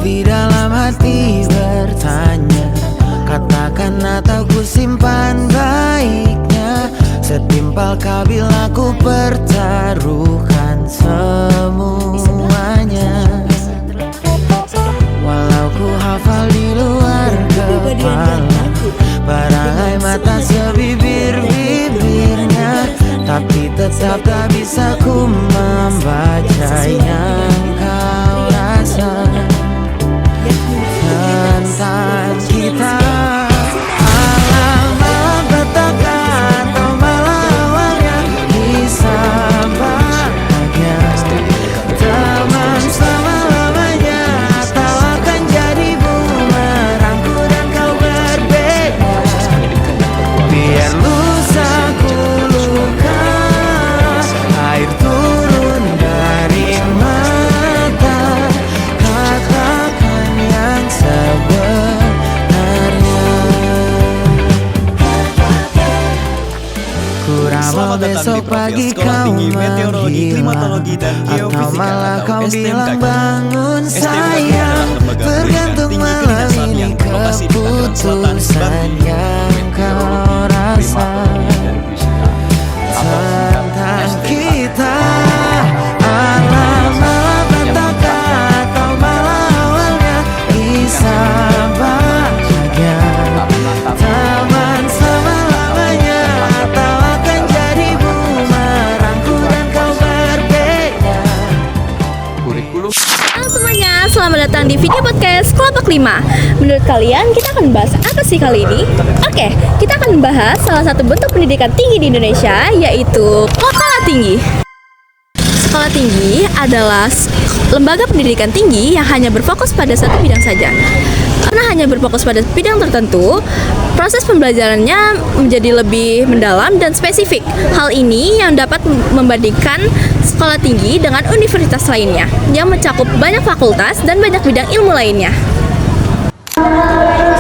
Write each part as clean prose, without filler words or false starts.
Tapi dalam hati bertanya, katakan atau ku simpan baiknya. Setimpalkah bila ku pertaruhkan semuanya? Walau ku hafal di luar kepala, barangai mata sebibir-bibirnya, tapi tetap tak bisa ku membaca yang kau rasa tentang kita. Alam petaka atau malah awalnya kisah bahagia, teman selama-lamanya atau akan jadi bumerang ku dan kau berbeda. Biar lusaku luka, air turun dari mata, katakan yang sebenarnya. Ku ramal besok pagi kau menghilang, atau malah kau bilang bangun sayang. Tergantung malam ini keputusan yang kau rasa tentang kita. Alam malah petaka atau malah awalnya kisah bahagia, teman selama-lamanya atau akan jadi bumerang ku dan kau berbeda. Halo semuanya, selamat datang di video podcast Kelompok 5. Menurut kalian kita akan bahas apa sih kali ini? Oke, kita akan membahas salah satu bentuk pendidikan tinggi di Indonesia, yaitu sekolah tinggi. Sekolah tinggi adalah lembaga pendidikan tinggi yang hanya berfokus pada satu bidang saja. Karena hanya berfokus pada bidang tertentu, proses pembelajarannya menjadi lebih mendalam dan spesifik. Hal ini yang dapat membandingkan sekolah tinggi dengan universitas lainnya yang mencakup banyak fakultas dan banyak bidang ilmu lainnya.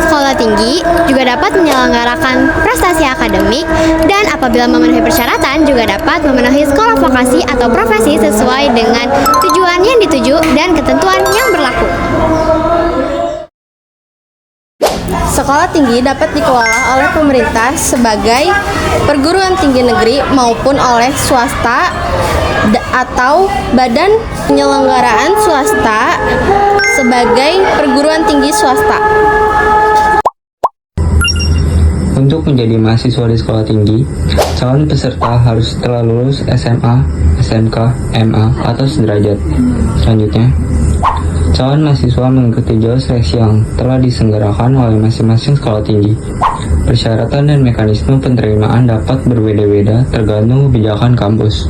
Sekolah tinggi juga dapat menyelenggarakan prestasi akademik dan apabila memenuhi persyaratan juga dapat memenuhi sekolah vokasi atau profesi sesuai dengan tujuan yang dituju dan ketentuan yang berlaku. Sekolah tinggi dapat dikelola oleh pemerintah sebagai perguruan tinggi negeri maupun oleh swasta atau badan penyelenggaraan swasta sebagai perguruan tinggi swasta. Untuk menjadi mahasiswa di sekolah tinggi, calon peserta harus telah lulus SMA, SMK, MA, atau sederajat. Selanjutnya, calon mahasiswa mengikuti jalur seleksi yang telah diselenggarakan oleh masing-masing sekolah tinggi. Persyaratan dan mekanisme penerimaan dapat berbeda-beda tergantung kebijakan kampus.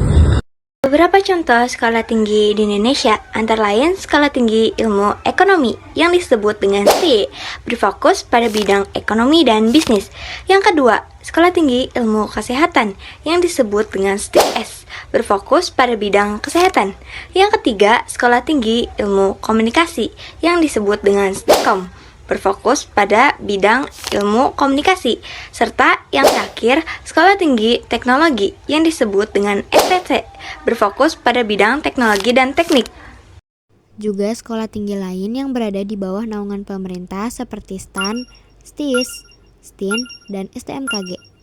Beberapa contoh sekolah tinggi di Indonesia, antara lain Sekolah Tinggi Ilmu Ekonomi yang disebut dengan STI, berfokus pada bidang ekonomi dan bisnis. Yang kedua, Sekolah Tinggi Ilmu Kesehatan yang disebut dengan STIS, berfokus pada bidang kesehatan. Yang ketiga, Sekolah Tinggi Ilmu Komunikasi yang disebut dengan STIKOM, berfokus pada bidang ilmu komunikasi. Serta yang terakhir, Sekolah Tinggi Teknologi yang disebut dengan STC, berfokus pada bidang teknologi dan teknik. Juga sekolah tinggi lain yang berada di bawah naungan pemerintah seperti STAN, STIS, STIN, dan STMKG.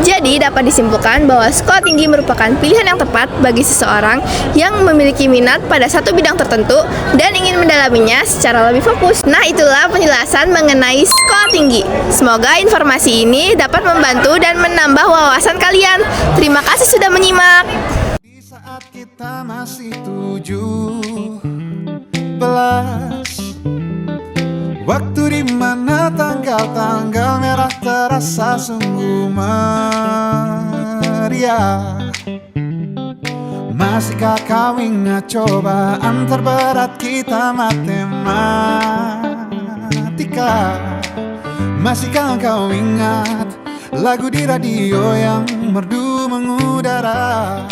Jadi dapat disimpulkan bahwa sekolah tinggi merupakan pilihan yang tepat bagi seseorang yang memiliki minat pada satu bidang tertentu dan ingin mendalaminya secara lebih fokus. Nah, itulah penjelasan mengenai sekolah tinggi. Semoga informasi ini dapat membantu dan menambah wawasan kalian. Terima kasih sudah menyimak. Di saat kita masih 17, waktu dimana tanggal-tanggal merah terasa sungguh meriah. Masihkah kau ingat cobaan terberat kita matematika? Masihkah kau ingat lagu di radio yang merdu mengudara?